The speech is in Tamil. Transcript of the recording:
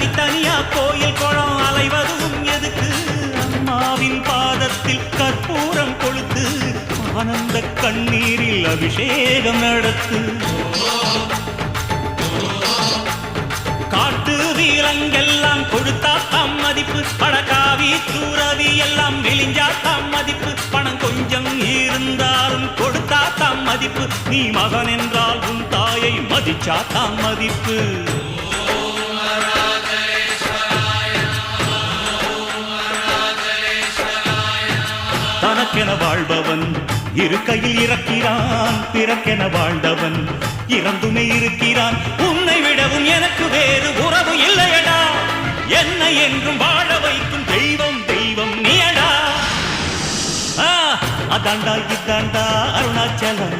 தனித்தனியா கோயில் குளம் அலைவதும் எதுக்கு அம்மாவின் பாதத்தில் கற்பூரம் கொளுத்து ஆனந்த கண்ணீரில் அபிஷேகம் நடத்து காட்டு வீரங்கெல்லாம் கொடுத்தா தாம் மதிப்பு படகாவி தூரவி எல்லாம் விழிஞ்சா தாம் மதிப்பு பணம் கொஞ்சம் இருந்தாலும் கொடுத்தா தாம் மதிப்பு நீ மகன் என்றால் உன் தாயை மதிச்சா தாம் மதிப்பு தனக்கென வாழ்பவன் இருக்கையில் இறக்கிறான் பிறக்கென வாழ்ந்தவன் இறந்துமே இருக்கிறான் உன்னை விடவும் எனக்கு வேறு உறவு இல்லையடா என்னை என்றும் வாழ வைக்கும் தெய்வம் தெய்வம் நீயடா அதாண்டா இதாண்டா அருணாச்சலம்